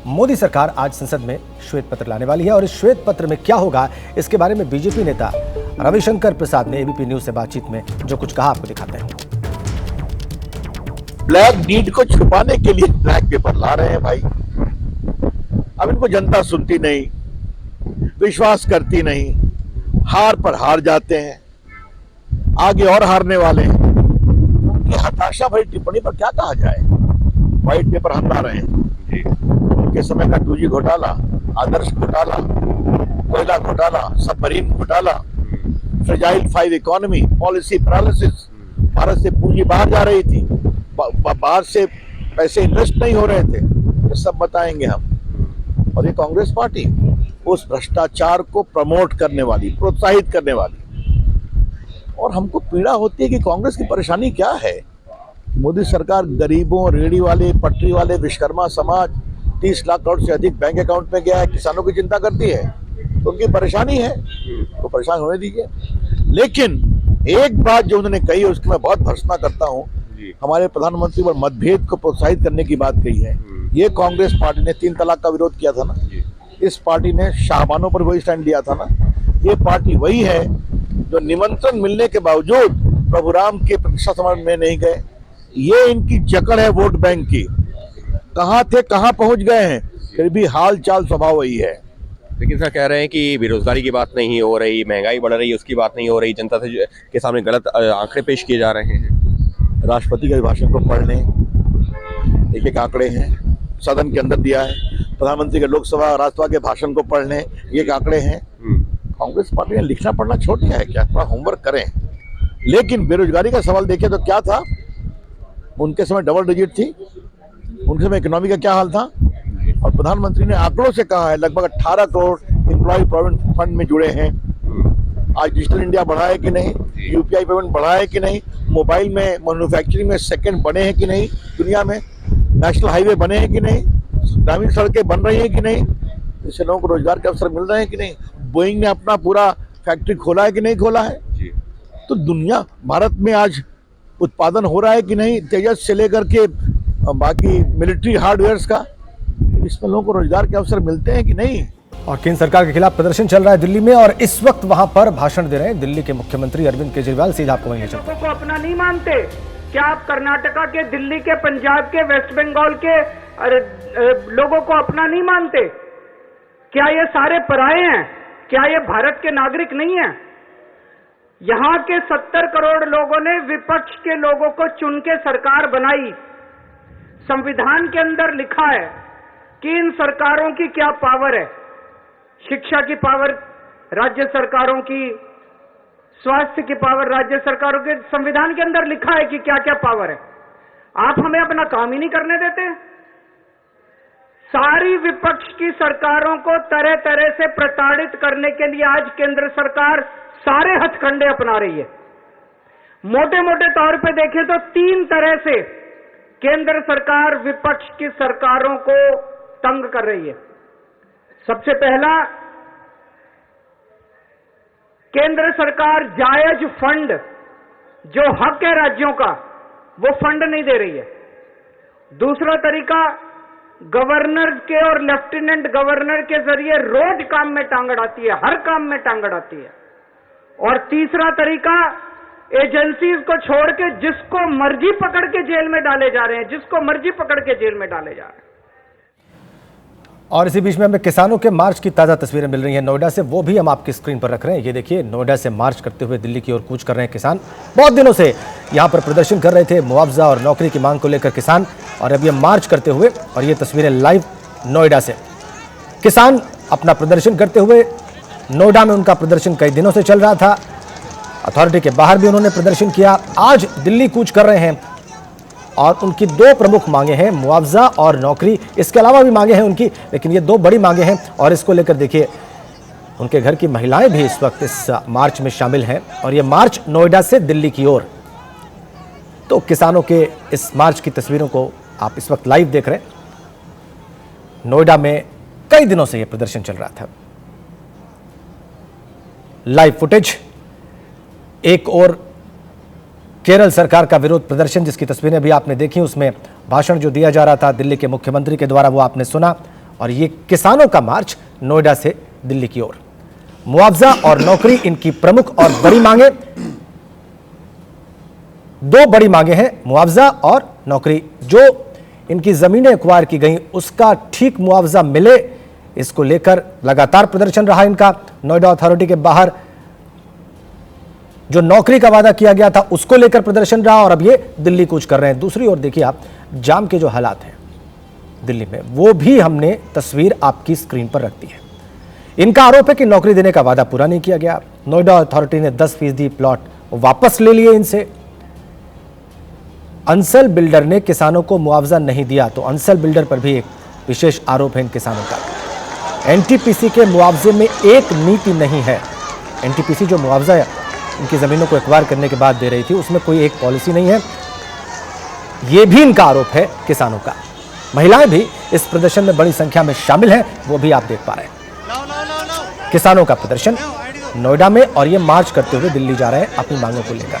मोदी सरकार आज संसद में श्वेत पत्र लाने वाली है और इस श्वेत पत्र में क्या होगा इसके बारे में बीजेपी नेता रविशंकर प्रसाद ने एबीपी न्यूज से बातचीत में जो कुछ कहा आपको दिखाते हैं। ब्लैक डीड को छुपाने के लिए ब्लैक पेपर ला रहे हैं भाई। अब इनको जनता सुनती नहीं, विश्वास करती नहीं, हार पर हार जाते हैं, आगे और हारने वाले हैं। उनकी हताशा भरी टिप्पणी पर क्या कहा जाए। व्हाइट पेपर हम ला रहे हैं जी। उनके समय का 2G घोटाला, आदर्श घोटाला, कोयला घोटाला, सबमरीन घोटाला, fragile 5 economy, policy paralysis, Bharat से पूंजी बाहर जा रही थी, बाहर से पैसे इन्वेस्ट नहीं हो रहे थे, ये सब बताएंगे हम। और ये कांग्रेस पार्टी उस भ्रष्टाचार को प्रमोट करने वाली, प्रोत्साहित करने वाली। और हमको पीड़ा होती है कि कांग्रेस की परेशानी क्या है। मोदी सरकार गरीबों, रेहड़ी वाले, पटरी वाले, विश्वकर्मा समाज, 30 लाख करोड़ से अधिक बैंक अकाउंट में गया है, किसानों की चिंता करती है, तो उनकी परेशानी है, तो परेशान होने दीजिए। लेकिन एक बात जो उन्होंने कही है उसकी मैं बहुत भर्त्सना करता हूँ। हमारे प्रधानमंत्री पर मतभेद को प्रोत्साहित करने की बात कही है। ये कांग्रेस पार्टी ने 3 तलाक का विरोध किया था ना, इस पार्टी ने शाहबानों पर वही स्टैंड लिया था ना। ये पार्टी वही है जो निमंत्रण मिलने के बावजूद प्रभु राम के प्रतिष्ठा समारोह में नहीं गए। ये इनकी जकड़ है वोट बैंक की। कहाँ थे, कहाँ पहुंच गए हैं, फिर भी हाल चाल स्वभाव वही है। लेकिन सर कह रहे हैं कि बेरोजगारी की बात नहीं हो रही, महंगाई बढ़ रही है उसकी बात नहीं हो रही, जनता से के सामने गलत आंकड़े पेश किए जा रहे हैं। राष्ट्रपति के भाषण को पढ़ लें, एक एक आंकड़े हैं, सदन के अंदर दिया है। प्रधानमंत्री के लोकसभा और राज्यसभा के भाषण को पढ़ लें, ये आंकड़े हैं। कांग्रेस पार्टी ने लिखना पढ़ना छोड़ दिया है क्या? थोड़ा होमवर्क करें। लेकिन बेरोजगारी का सवाल देखें तो क्या था, उनके समय डबल डिजिट थी, उनके समय इकोनॉमी का क्या हाल था। और प्रधानमंत्री ने आंकड़ों से कहा है लगभग 18 करोड़ एम्प्लॉय प्रोविडेंट फंड में जुड़े हैं। आज डिजिटल इंडिया बढ़ा है कि नहीं, यूपीआई पेमेंट बढ़ा है कि नहीं, मोबाइल में मैन्युफैक्चरिंग में सेकंड बने हैं कि नहीं दुनिया में, नेशनल हाईवे बने हैं कि नहीं, ग्रामीण सड़कें बन रही हैं कि नहीं, इससे लोगों को रोजगार के अवसर मिल रहे हैं कि नहीं, बोइंग ने अपना पूरा फैक्ट्री खोला है कि नहीं खोला है। तो दुनिया, भारत में आज उत्पादन हो रहा है कि नहीं, तेजस से लेकर के बाकी मिलिट्री हार्डवेयर्स का, इसमें लोगों को रोजगार के अवसर मिलते हैं कि नहीं। और केंद्र सरकार के खिलाफ प्रदर्शन चल रहा है दिल्ली में और इस वक्त वहां पर भाषण दे रहे हैं दिल्ली के मुख्यमंत्री अरविंद केजरीवाल। सीधा आपको वहीं चलते हैं। को अपना नहीं मानते क्या? आप कर्नाटका के, दिल्ली के, पंजाब के, वेस्ट बंगाल के लोगों को अपना नहीं मानते क्या? ये सारे पराये हैं क्या? ये भारत के नागरिक नहीं है? यहां के 70 करोड़ लोगों ने विपक्ष के लोगों को चुन के सरकार बनाई। संविधान के अंदर लिखा है कि इन सरकारों की क्या पावर है। शिक्षा की पावर राज्य सरकारों की, स्वास्थ्य की पावर राज्य सरकारों के, संविधान के अंदर लिखा है कि क्या क्या पावर है। आप हमें अपना काम ही नहीं करने देते। सारी विपक्ष की सरकारों को तरह तरह से प्रताड़ित करने के लिए आज केंद्र सरकार सारे हथकंडे अपना रही है। मोटे मोटे तौर पे देखें तो 3 तरह से केंद्र सरकार विपक्ष की सरकारों को तंग कर रही है। सबसे पहला, केंद्र सरकार जायज फंड, जो हक है राज्यों का, वो फंड नहीं दे रही है। दूसरा तरीका, गवर्नर के और लेफ्टिनेंट गवर्नर के जरिए रोज काम में टांग अड़ाती है, हर काम में टांग अड़ाती है। और तीसरा तरीका, एजेंसीज को छोड़ के जिसको मर्जी पकड़ के जेल में डाले जा रहे हैं, जिसको मर्जी पकड़ के जेल में डाले जा रहे हैं। और इसी बीच में हमें किसानों के मार्च की ताज़ा तस्वीरें मिल रही हैं नोएडा से, वो भी हम आपकी स्क्रीन पर रख रहे हैं। ये देखिए, नोएडा से मार्च करते हुए दिल्ली की ओर कूच कर रहे हैं किसान। बहुत दिनों से यहाँ पर प्रदर्शन कर रहे थे मुआवजा और नौकरी की मांग को लेकर किसान, और अब ये मार्च करते हुए, और ये तस्वीरें लाइव नोएडा से, किसान अपना प्रदर्शन करते हुए। नोएडा में उनका प्रदर्शन कई दिनों से चल रहा था, अथॉरिटी के बाहर भी उन्होंने प्रदर्शन किया, आज दिल्ली कूच कर रहे हैं। और उनकी 2 प्रमुख मांगे हैं, मुआवजा और नौकरी। इसके अलावा भी मांगे हैं उनकी, लेकिन ये 2 बड़ी मांगे हैं। और इसको लेकर देखिए, उनके घर की महिलाएं भी इस वक्त इस मार्च में शामिल हैं। और ये मार्च नोएडा से दिल्ली की ओर। तो किसानों के इस मार्च की तस्वीरों को आप इस वक्त लाइव देख रहे हैं। नोएडा में कई दिनों से यह प्रदर्शन चल रहा था। लाइव फुटेज, एक और केरल सरकार का विरोध प्रदर्शन जिसकी तस्वीरें भी आपने देखी, उसमें भाषण जो दिया जा रहा था दिल्ली के मुख्यमंत्री के द्वारा वो आपने सुना। और ये किसानों का मार्च नोएडा से दिल्ली की ओर। मुआवजा और नौकरी इनकी प्रमुख और बड़ी मांगे। दो बड़ी मांगे हैं, मुआवजा और नौकरी। जो इनकी जमीनें एक्वायर की गई उसका ठीक मुआवजा मिले, इसको लेकर लगातार प्रदर्शन रहा इनका। नोएडा अथॉरिटी के बाहर जो नौकरी का वादा किया गया था उसको लेकर प्रदर्शन रहा और अब ये दिल्ली कूच कर रहे हैं। दूसरी ओर देखिए आप, जाम के जो हालात हैं दिल्ली में, वो भी हमने तस्वीर आपकी स्क्रीन पर रख दी है। इनका आरोप है कि नौकरी देने का वादा पूरा नहीं किया गया। नोएडा अथॉरिटी ने 10% प्लॉट वापस ले लिए इनसे। अंसल बिल्डर ने किसानों को मुआवजा नहीं दिया, तो अंसल बिल्डर पर भी एक विशेष आरोप है इन किसानों का। एनटीपीसी के मुआवजे में एक नीति नहीं है। एनटीपीसी जो मुआवजा इनकी जमीनों को एक्वायर करने के बाद दे रही थी, उसमें कोई एक पॉलिसी नहीं है। यह भी इनका आरोप है किसानों का। महिलाएं भी इस प्रदर्शन में बड़ी संख्या में शामिल हैं, वो भी आप देख पा रहे हैं। किसानों का प्रदर्शन नोएडा में, और ये मार्च करते हुए दिल्ली जा रहे हैं अपनी मांगों को लेकर।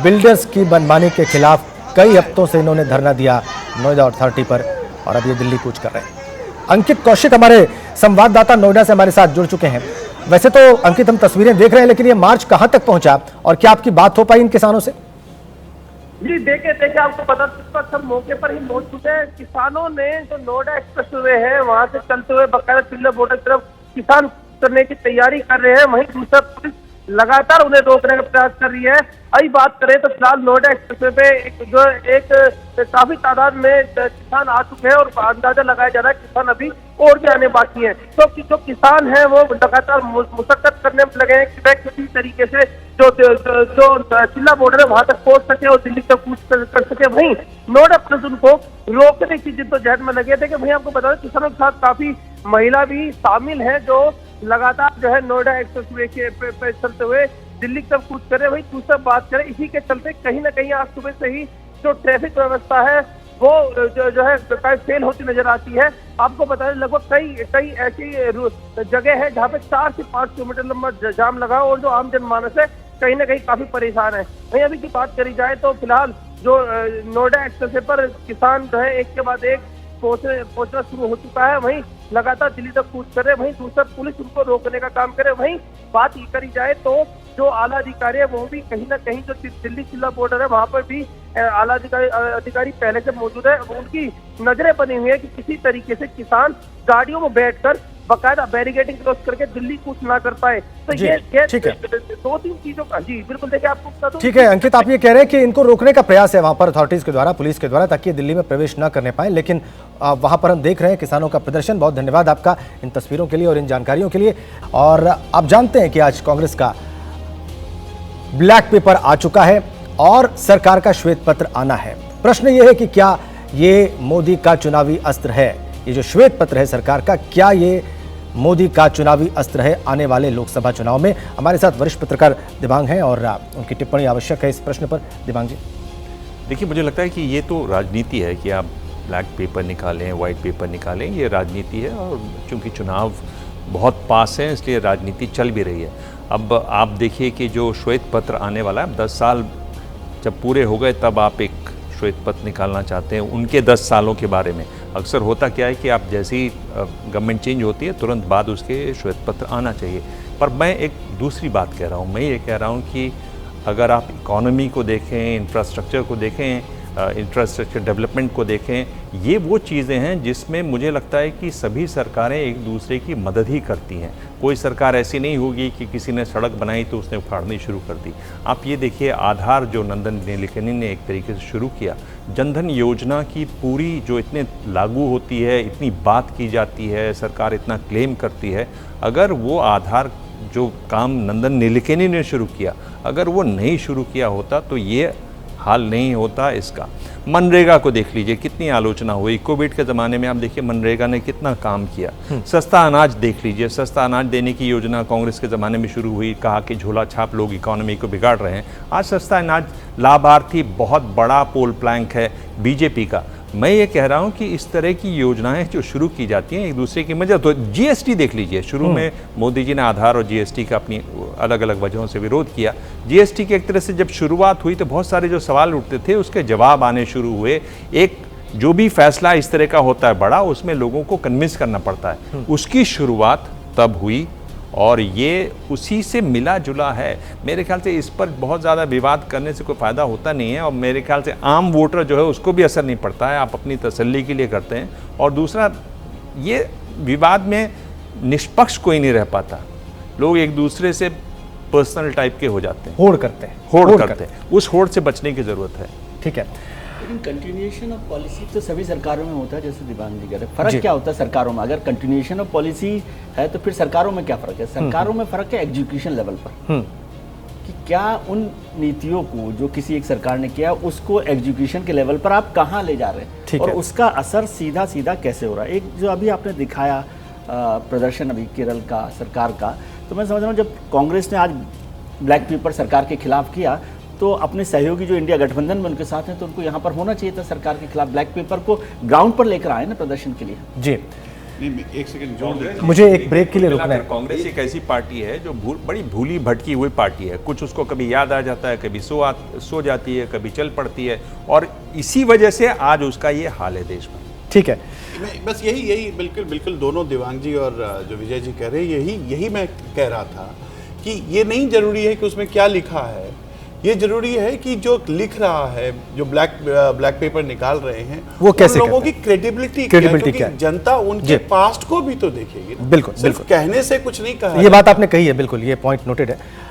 बिल्डर्स की मनमानी के खिलाफ कई हफ्तों से इन्होंने धरना दिया नोएडा अथॉरिटी पर, और अब ये दिल्ली कूच कर रहे हैं। अंकित कौशिक हमारे संवाददाता नोएडा से हमारे साथ जुड़ चुके हैं। वैसे तो अंकित, हम तस्वीरें देख रहे हैं, लेकिन ये मार्च कहां तक पहुंचा और क्या आपकी बात हो पाई इन किसानों से? जी देखे आपको पता, इस वक्त हम मौके पर ही मौजूद है। किसानों ने जो नोएडा एक्सप्रेसवे है वहां से चलते हुए बकायदा चिल्ला बॉर्डर की तरफ किसान करने की तैयारी कर रहे हैं। वहीं दूसरा पुलिस लगातार उन्हें रोकने का प्रयास कर रही है। अभी बात करें तो फिलहाल नोएडा एक्सप्रेसवे पे एक काफी तादाद में किसान आ चुके हैं और अंदाजा लगाया जा रहा है किसान अभी और भी आने बाकी हैं। तो जो किसान हैं वो लगातार मुशक्कत करने में लगे हैं कि वह किसी तरीके से जो चिल्ला बॉर्डर है वहां तक पहुंच सके और दिल्ली तक कूच कर सके। वहीं नोएडा पुलिस उनको रोकने की जिद्दोजहद में लगे थे। कि वहीं आपको बता दें, किसानों के साथ काफी महिला भी शामिल है जो लगातार जो है नोएडा एक्सप्रेसवे पे चलते हुए दिल्ली की तरफ कूच कर रहे हैं। वहीं दूसरा बात करें, इसी के चलते कहीं ना कहीं आज सुबह से ही जो ट्रैफिक व्यवस्था है वो जो है फेल होती नजर आती है। आपको बता दें, लगभग कई ऐसी जगह है जहाँ पे 4 से 5 किलोमीटर लंबा जाम लगा और जो आम जनमानस है कहीं ना कहीं काफी परेशान है। वहीं अभी की बात करी जाए तो फिलहाल जो नोएडा एक्सप्रेसवे पर किसान जो है एक के बाद एक पहुंचना शुरू हो चुका है। वहीं लगातार दिल्ली तक कूच कर रहे हैं। वहीं दूसरा पुलिस उनको रोकने का काम करे। वहीं बात ये करी जाए तो जो आला अधिकारी है वो भी कहीं ना कहीं जो दिल्ली जिला बॉर्डर है वहां पर भी आला अधिकारी पहले से मौजूद है। उनकी नजरें बनी हुई है कि किसी तरीके से किसान गाड़ियों में बैठकर बकायदा बैरिकेडिंग क्रॉस करके दिल्ली कूच ना कर पाए। तो ये ठीक है। 2-3 चीजों का जी बिल्कुल देखिए आपको बता दूं। ठीक है अंकित, आप ये कह रहे हैं कि इनको रोकने का प्रयास है वहां पर अथॉरिटीज के द्वारा, पुलिस के द्वारा, ताकि ये दिल्ली में प्रवेश ना करने पाए, लेकिन वहां पर हम देख रहे हैं किसानों का प्रदर्शन। बहुत धन्यवाद आपका इन तस्वीरों के लिए और इन जानकारियों के लिए। और आप जानते हैं कि आज कांग्रेस का ब्लैक पेपर आ चुका है और सरकार का श्वेत पत्र आना है। प्रश्न यह है कि क्या ये मोदी का चुनावी अस्त्र है? ये जो श्वेत पत्र है सरकार का, क्या ये मोदी का चुनावी अस्त्र है आने वाले लोकसभा चुनाव में? हमारे साथ वरिष्ठ पत्रकार दिबांग हैं और उनकी टिप्पणी आवश्यक है इस प्रश्न पर। दिबांग जी, देखिए, मुझे लगता है कि ये तो राजनीति है कि आप ब्लैक पेपर निकालें, वाइट पेपर निकालें, ये राजनीति है। और चूंकि चुनाव बहुत पास है इसलिए राजनीति चल भी रही है। अब आप देखिए कि जो श्वेत पत्र आने वाला है, 10 साल जब पूरे हो गए तब आप एक श्वेत पत्र निकालना चाहते हैं उनके 10 सालों के बारे में। अक्सर होता क्या है कि आप जैसी गवर्नमेंट चेंज होती है तुरंत बाद उसके श्वेत पत्र आना चाहिए। पर मैं एक दूसरी बात कह रहा हूँ। मैं ये कह रहा हूँ कि अगर आप इकोनॉमी को देखें, इंफ्रास्ट्रक्चर को देखें, इंफ्रास्ट्रक्चर डेवलपमेंट को देखें, ये वो चीज़ें हैं जिसमें मुझे लगता है कि सभी सरकारें एक दूसरे की मदद ही करती हैं। कोई सरकार ऐसी नहीं होगी कि किसी ने सड़क बनाई तो उसने उखाड़नी शुरू कर दी। आप ये देखिए, आधार जो नंदन नीलेकनी ने एक तरीके से शुरू किया, जनधन योजना की पूरी जो इतने लागू होती है, इतनी बात की जाती है, सरकार इतना क्लेम करती है, अगर वो आधार जो काम नंदन नीलेकनी ने शुरू किया, अगर वो नहीं शुरू किया होता तो ये हाल नहीं होता इसका। मनरेगा को देख लीजिए, कितनी आलोचना हुई कोविड के ज़माने में। आप देखिए मनरेगा ने कितना काम किया। सस्ता अनाज देख लीजिए, सस्ता अनाज देने की योजना कांग्रेस के ज़माने में शुरू हुई, कहा कि झोला छाप लोग इकोनॉमी को बिगाड़ रहे हैं। आज सस्ता अनाज लाभार्थी बहुत बड़ा पोल प्लैंक है बीजेपी का। मैं ये कह रहा हूँ कि इस तरह की योजनाएं जो शुरू की जाती हैं एक दूसरे की मदद। तो जीएसटी देख लीजिए, शुरू में मोदी जी ने आधार और जीएसटी का अपनी अलग अलग वजहों से विरोध किया। जीएसटी की एक तरह से जब शुरुआत हुई तो बहुत सारे जो सवाल उठते थे उसके जवाब आने शुरू हुए। एक जो भी फैसला इस तरह का होता है बड़ा, उसमें लोगों को कन्विंस करना पड़ता है। उसकी शुरुआत तब हुई और ये उसी से मिला जुला है। मेरे ख्याल से इस पर बहुत ज़्यादा विवाद करने से कोई फ़ायदा होता नहीं है और मेरे ख्याल से आम वोटर जो है उसको भी असर नहीं पड़ता है, आप अपनी तसल्ली के लिए करते हैं। और दूसरा, ये विवाद में निष्पक्ष कोई नहीं रह पाता, लोग एक दूसरे से पर्सनल टाइप के हो जाते हैं, होड़ करते हैं, होड़ करते हैं। उस होड़ से बचने की ज़रूरत है। ठीक है। लेकिन कंटिन्यूएशन ऑफ पॉलिसी तो सभी सरकारों में होता है, जैसे दिवांग जी कह रहे हैं। फर्क क्या होता है सरकारों में? अगर कंटिन्यूएशन ऑफ पॉलिसी है तो फिर सरकारों में क्या फर्क है? सरकारों में फर्क है एग्जीक्यूशन लेवल पर, कि क्या उन नीतियों को जो किसी एक सरकार ने किया उसको एग्जीक्यूशन के लेवल पर आप कहाँ ले जा रहे हैं और उसका असर सीधा सीधा कैसे हो रहा है। एक जो अभी आपने दिखाया प्रदर्शन अभी केरल का सरकार का, तो मैं समझ रहा हूँ जब कांग्रेस ने आज ब्लैक पेपर सरकार के खिलाफ किया तो अपने सहयोगी जो इंडिया गठबंधन में उनके साथ हैं तो उनको यहाँ पर होना चाहिए था, सरकार के खिलाफ ब्लैक पेपर को ग्राउंड पर लेकर आए ना प्रदर्शन के लिए। जी एक सेकंड जोड़ दें, मुझे एक ब्रेक के लिए रुकना है। कांग्रेस एक ऐसी पार्टी है जो बड़ी भूली भटकी हुई पार्टी है। कुछ उसको कभी याद आ जाता है, कभी सो जाती है, कभी चल पड़ती है और इसी वजह से आज उसका ये हाल है देश में। ठीक है, बस यही बिल्कुल दोनों दिवांग जी और जो विजय जी कह रहे हैं यही मैं कह रहा था कि ये नहीं जरूरी है कि उसमें क्या लिखा है, ये जरूरी है कि जो लिख रहा है, जो ब्लैक पेपर निकाल रहे हैं, वो कैसे लोगों की क्रेडिबिलिटी क्या है? जनता उनके पास्ट को भी तो देखेगी ना। बिल्कुल सिर्फ कहने से कुछ नहीं कहा। ये बात आपने कही है, बिल्कुल ये पॉइंट नोटेड है।